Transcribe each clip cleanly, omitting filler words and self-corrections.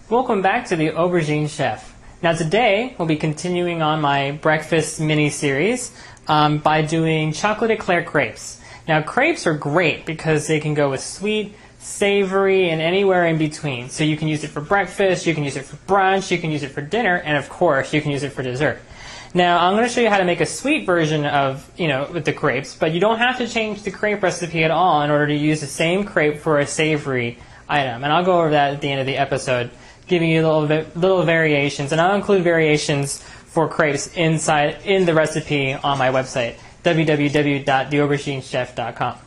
Welcome back to the Aubergine Chef. Now today we'll be continuing on my breakfast mini-series by doing chocolate eclair crepes. Now crepes are great because they can go with sweet, savory, and anywhere in between. So you can use it for breakfast, you can use it for brunch, you can use it for dinner, and of course you can use it for dessert. Now I'm going to show you how to make a sweet version of, with the crepes, but you don't have to change the crepe recipe at all in order to use the same crepe for a savory item. And I'll go over that at the end of the episode, giving you little variations, and I'll include variations for crepes in the recipe on my website, www.theauberginechef.com.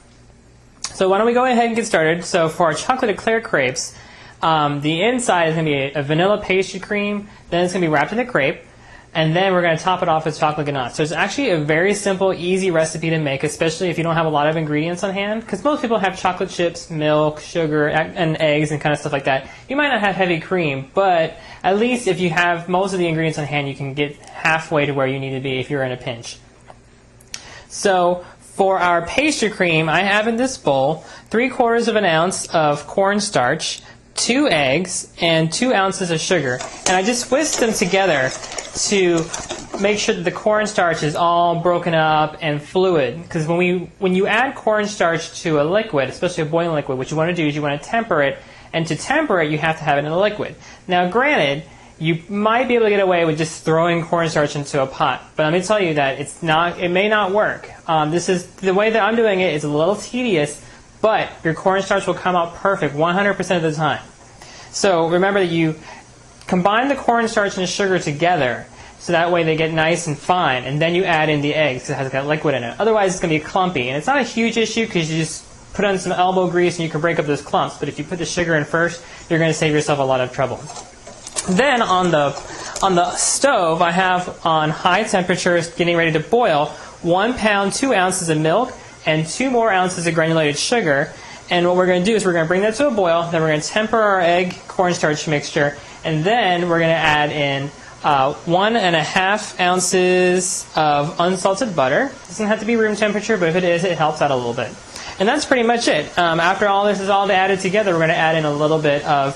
So why don't we go ahead and get started. So for our chocolate eclair crepes, the inside is going to be a vanilla pastry cream, then it's going to be wrapped in a crepe, and then we're going to top it off with chocolate ganache. So it's actually a very simple, easy recipe to make, especially if you don't have a lot of ingredients on hand, because most people have chocolate chips, milk, sugar, and eggs, and kind of stuff like that. You might not have heavy cream, but at least if you have most of the ingredients on hand, you can get halfway to where you need to be if you're in a pinch. So for our pastry cream, I have in this bowl 3/4 of an ounce of cornstarch, 2 eggs, and 2 ounces of sugar. And I just whisked them together to make sure that the cornstarch is all broken up and fluid. Because when you add cornstarch to a liquid, especially a boiling liquid, what you want to do is you want to temper it. And to temper it, you have to have it in a liquid. Now, granted, you might be able to get away with just throwing cornstarch into a pot. But let me tell you that it may not work. The way that I'm doing it is a little tedious, but your cornstarch will come out perfect 100% of the time. So remember that you combine the cornstarch and the sugar together so that way they get nice and fine, and then you add in the eggs because it has got liquid in it. Otherwise it's going to be clumpy, and it's not a huge issue because you just put on some elbow grease and you can break up those clumps, but if you put the sugar in first, you're going to save yourself a lot of trouble. Then on the stove, I have on high temperature, getting ready to boil, 1 pound, 2 ounces of milk, and 2 more ounces of granulated sugar. And what we're going to do is we're going to bring that to a boil, then we're going to temper our egg cornstarch mixture, and then we're going to add in 1.5 ounces of unsalted butter. It doesn't have to be room temperature, but if it is, it helps out a little bit. And that's pretty much it. After all this is all added together, we're going to add in a little bit of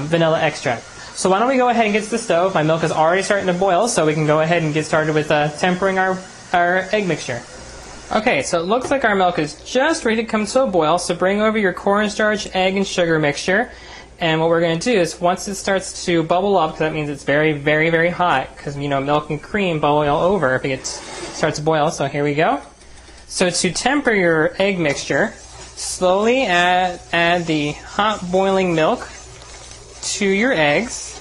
vanilla extract. So why don't we go ahead and get to the stove. My milk is already starting to boil, so we can go ahead and get started with tempering our egg mixture. Okay, so it looks like our milk is just ready to come to a boil, so bring over your cornstarch, egg, and sugar mixture. And what we're going to do is once it starts to bubble up, because that means it's very, very, very hot, because milk and cream boil over if it starts to boil, so here we go. So to temper your egg mixture, slowly add the hot boiling milk to your eggs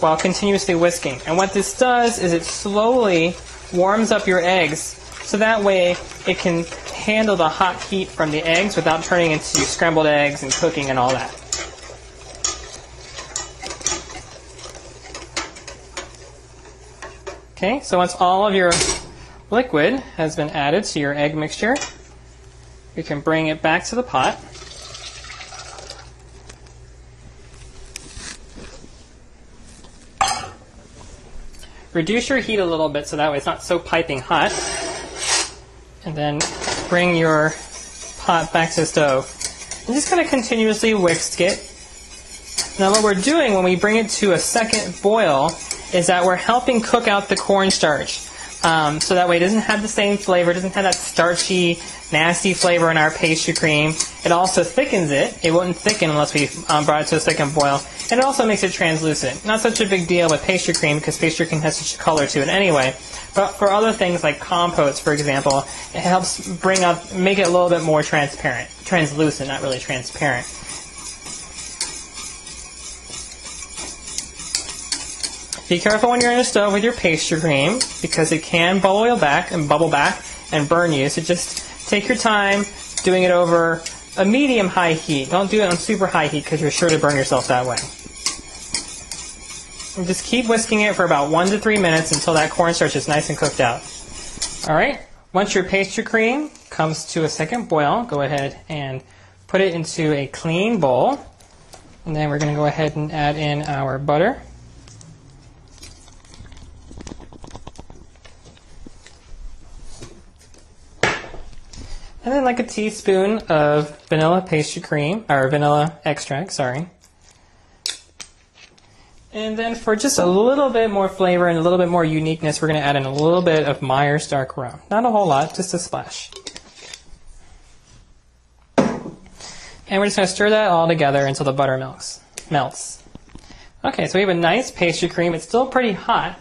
while continuously whisking. And what this does is it slowly warms up your eggs so that way it can handle the hot heat from the eggs without turning into scrambled eggs and cooking and all that. Okay, so once all of your liquid has been added to your egg mixture, you can bring it back to the pot. Reduce your heat a little bit so that way it's not so piping hot. And then bring your pot back to the stove. I'm just going to continuously whisk it. Now what we're doing when we bring it to a second boil is that we're helping cook out the cornstarch. So that way it doesn't have the same flavor, it doesn't have that starchy, nasty flavor in our pastry cream. It also thickens it. It wouldn't thicken unless we brought it to a second boil. And it also makes it translucent. Not such a big deal with pastry cream because pastry cream has such a color to it anyway. But for other things like compotes, for example, it helps make it a little bit more transparent. Translucent, not really transparent. Be careful when you're on the stove with your pastry cream because it can bubble back and burn you. So just take your time doing it over a medium-high heat. Don't do it on super high heat because you're sure to burn yourself that way. And just keep whisking it for about 1 to 3 minutes until that cornstarch is nice and cooked out. Alright, once your pastry cream comes to a second boil, go ahead and put it into a clean bowl. And then we're going to go ahead and add in our butter. And then like a teaspoon of vanilla pastry cream, or vanilla extract, sorry. And then for just a little bit more flavor and a little bit more uniqueness, we're going to add in a little bit of Meyer's dark rum. Not a whole lot, just a splash. And we're just going to stir that all together until the butter melts. Okay, so we have a nice pastry cream. It's still pretty hot,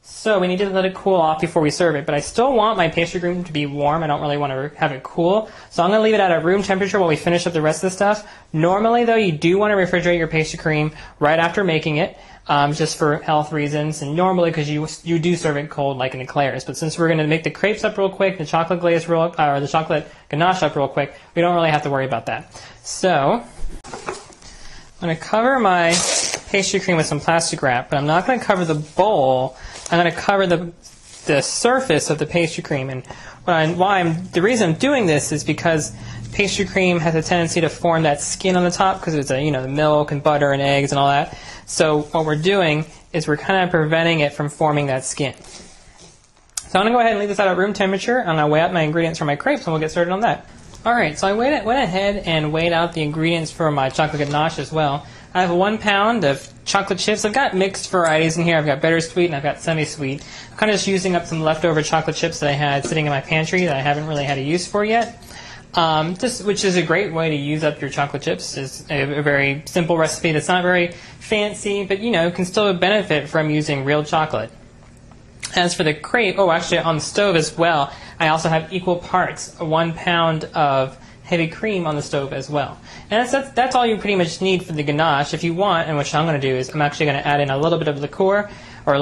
so we need to let it cool off before we serve it. But I still want my pastry cream to be warm. I don't really want to have it cool. So I'm going to leave it at a room temperature while we finish up the rest of the stuff. Normally, though, you do want to refrigerate your pastry cream right after making it, just for health reasons. And normally, because you do serve it cold like in Eclairs. But since we're going to make the crepes up real quick, the chocolate glaze or the chocolate ganache up real quick, we don't really have to worry about that. So I'm going to cover my pastry cream with some plastic wrap, but I'm not going to cover the bowl. I'm going to cover the surface of the pastry cream. And the reason I'm doing this is because pastry cream has a tendency to form that skin on the top because it's the milk and butter and eggs and all that. So what we're doing is we're kind of preventing it from forming that skin. So I'm going to go ahead and leave this at room temperature. I'm going to weigh out my ingredients for my crepes and we'll get started on that. Alright, so I went ahead and weighed out the ingredients for my chocolate ganache as well. I have 1 pound of chocolate chips. I've got mixed varieties in here. I've got bittersweet and I've got semi-sweet. I'm kind of just using up some leftover chocolate chips that I had sitting in my pantry that I haven't really had a use for yet. Which is a great way to use up your chocolate chips. It's a very simple recipe that's not very fancy, but can still benefit from using real chocolate. As for the crepe, actually on the stove as well, I also have equal parts, 1 pound of heavy cream on the stove as well. And that's all you pretty much need for the ganache. If you want, and what I'm going to do is I'm actually going to add in a little bit of liqueur for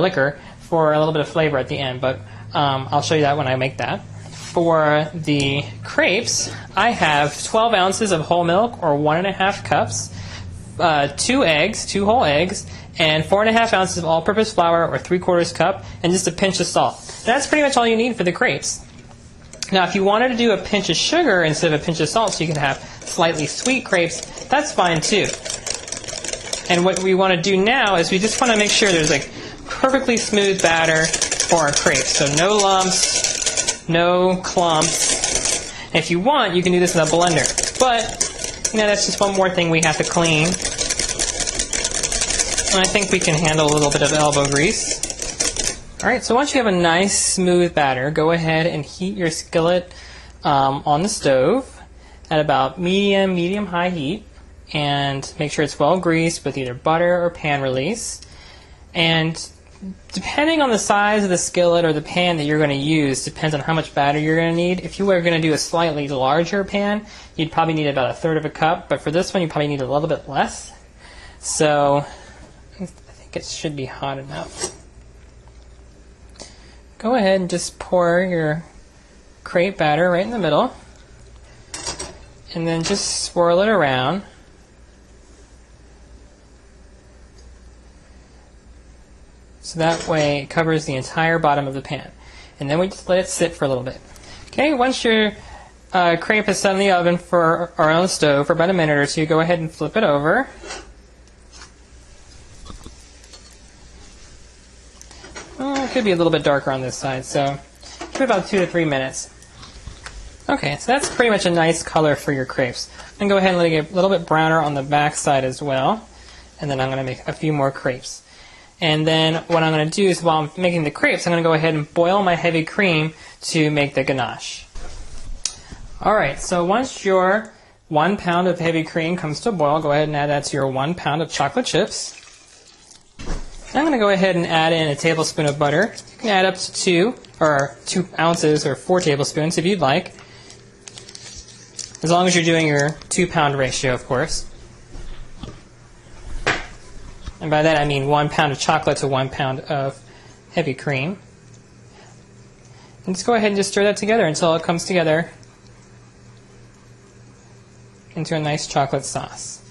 a little bit of flavor at the end, but I'll show you that when I make that. For the crepes, I have 12 ounces of whole milk, or 1.5 cups, 2 whole eggs, and 4.5 ounces of all-purpose flour, or 3/4 cup, and just a pinch of salt. That's pretty much all you need for the crepes. Now, if you wanted to do a pinch of sugar instead of a pinch of salt so you can have slightly sweet crepes, that's fine too. And what we want to do now is we just want to make sure there's perfectly smooth batter for our crepes. So no lumps, no clumps. And if you want, you can do this in a blender. But, that's just one more thing we have to clean. And I think we can handle a little bit of elbow grease. Alright, so once you have a nice smooth batter, go ahead and heat your skillet on the stove at about medium-high heat, and make sure it's well greased with either butter or pan release. And depending on the size of the skillet or the pan that you're going to use, depends on how much batter you're going to need. If you were going to do a slightly larger pan, you'd probably need about 1/3 cup, but for this one you probably need a little bit less. So I think it should be hot enough. Go ahead and just pour your crepe batter right in the middle, and then just swirl it around. So that way it covers the entire bottom of the pan. And then we just let it sit for a little bit. Okay, once your crepe is set in the oven or on the stove for about a minute or two, go ahead and flip it over. It could be a little bit darker on this side, so give it about 2 to 3 minutes. Okay, so that's pretty much a nice color for your crepes. I'm going to go ahead and let it get a little bit browner on the back side as well. And then I'm going to make a few more crepes. And then what I'm going to do is while I'm making the crepes, I'm going to go ahead and boil my heavy cream to make the ganache. Alright, so once your 1 pound of heavy cream comes to a boil, go ahead and add that to your 1 pound of chocolate chips. I'm going to go ahead and add in a tablespoon of butter. You can add up to 2 ounces or 4 tablespoons if you'd like. As long as you're doing your 2 pound ratio, of course. And by that I mean 1 pound of chocolate to 1 pound of heavy cream. And just go ahead and just stir that together until it comes together into a nice chocolate sauce.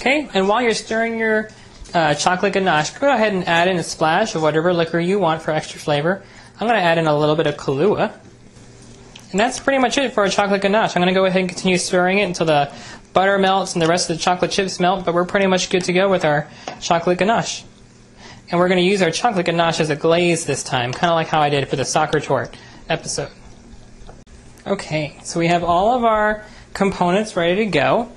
Okay, and while you're stirring your chocolate ganache, go ahead and add in a splash of whatever liquor you want for extra flavor. I'm going to add in a little bit of Kahlua. And that's pretty much it for a chocolate ganache. I'm going to go ahead and continue stirring it until the butter melts and the rest of the chocolate chips melt, but we're pretty much good to go with our chocolate ganache. And we're going to use our chocolate ganache as a glaze this time, kind of like how I did for the soccer tort episode. Okay, so we have all of our components ready to go.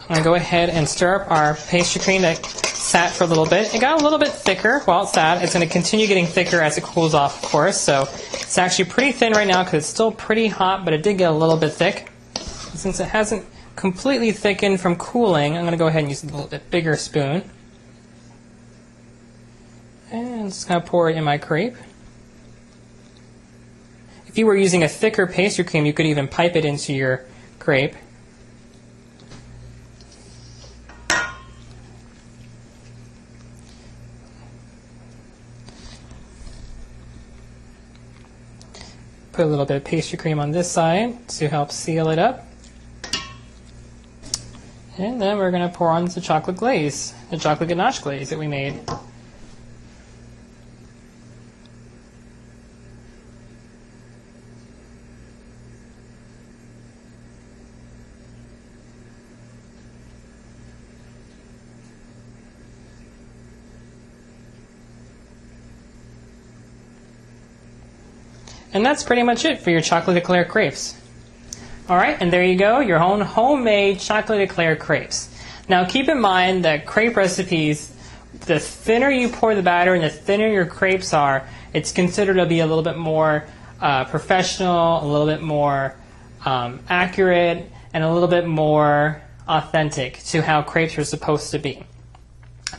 I'm going to go ahead and stir up our pastry cream that sat for a little bit. It got a little bit thicker while it sat. It's going to continue getting thicker as it cools off, of course. So it's actually pretty thin right now because it's still pretty hot, but it did get a little bit thick. Since it hasn't completely thickened from cooling, I'm going to go ahead and use a little bit bigger spoon. And just going to pour it in my crepe. If you were using a thicker pastry cream, you could even pipe it into your crepe. Put a little bit of pastry cream on this side to help seal it up. And then we're going to pour on the chocolate glaze, the chocolate ganache glaze that we made. And that's pretty much it for your chocolate eclair crepes. Alright, and there you go, your own homemade chocolate eclair crepes. Now keep in mind that crepe recipes, the thinner you pour the batter and the thinner your crepes are, it's considered to be a little bit more professional, a little bit more accurate, and a little bit more authentic to how crepes are supposed to be.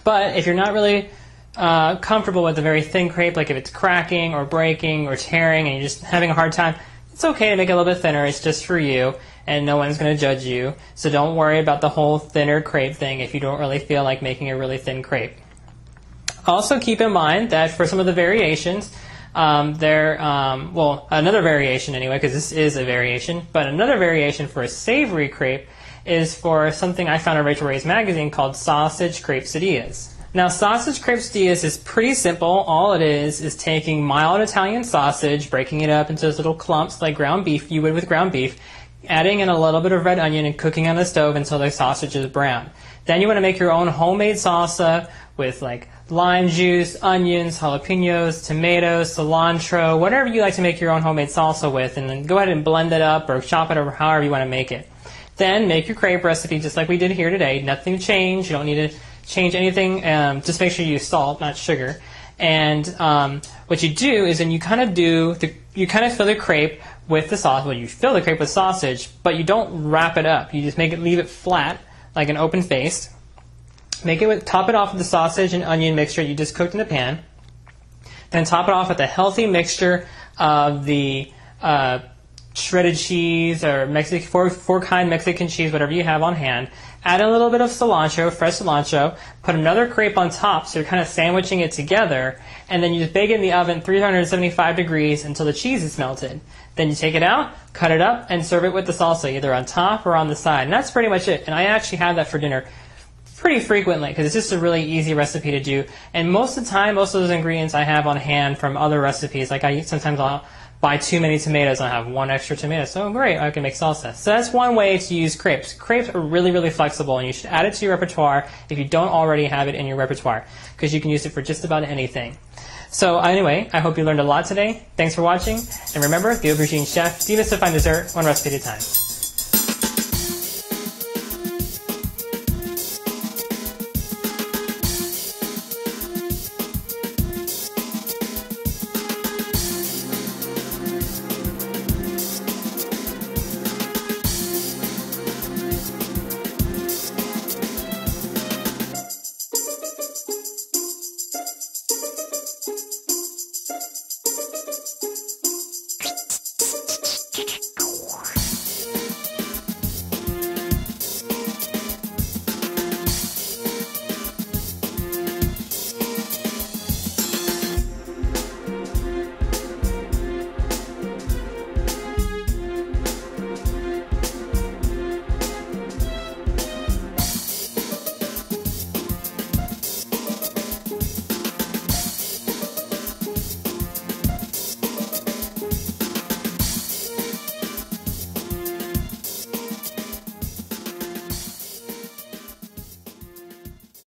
But if you're not really comfortable with a very thin crepe, like if it's cracking or breaking or tearing and you're just having a hard time, it's okay to make it a little bit thinner. It's just for you and no one's going to judge you. So don't worry about the whole thinner crepe thing if you don't really feel like making a really thin crepe. Also keep in mind that for some of the variations, another variation anyway, because this is a variation, but another variation for a savory crepe is for something I found in Rachel Ray's magazine called sausage crepesadias. Now, sausage crepesadias is pretty simple. All it is taking mild Italian sausage, breaking it up into those little clumps like ground beef you would with ground beef, adding in a little bit of red onion and cooking on the stove until the sausage is brown. Then you want to make your own homemade salsa with like lime juice, onions, jalapenos, tomatoes, cilantro, whatever you like to make your own homemade salsa with, and then go ahead and blend it up or chop it or however you want to make it. Then make your crepe recipe just like we did here today. Nothing changed. You don't need to change anything. Just make sure you use salt, not sugar. And what you do is then you kind of fill the crepe with the sauce. Well, you fill the crepe with sausage, but you don't wrap it up. You just leave it flat, like an open face. Top it off with the sausage and onion mixture you just cooked in the pan. Then top it off with a healthy mixture of the shredded cheese or four-kind Mexican cheese, whatever you have on hand. Add a little bit of cilantro, fresh cilantro. Put another crepe on top, so you're kind of sandwiching it together. And then you just bake it in the oven 375 degrees until the cheese is melted. Then you take it out, cut it up, and serve it with the salsa, either on top or on the side. And that's pretty much it. And I actually have that for dinner pretty frequently because it's just a really easy recipe to do. And most of the time, most of those ingredients I have on hand from other recipes. Like sometimes I'll buy too many tomatoes and I have one extra tomato. So great, I can make salsa. So that's one way to use crepes. Crepes are really, really flexible and you should add it to your repertoire if you don't already have it in your repertoire because you can use it for just about anything. So anyway, I hope you learned a lot today. Thanks for watching. And remember, the Aubergine Chef demystifying dessert one recipe at a time.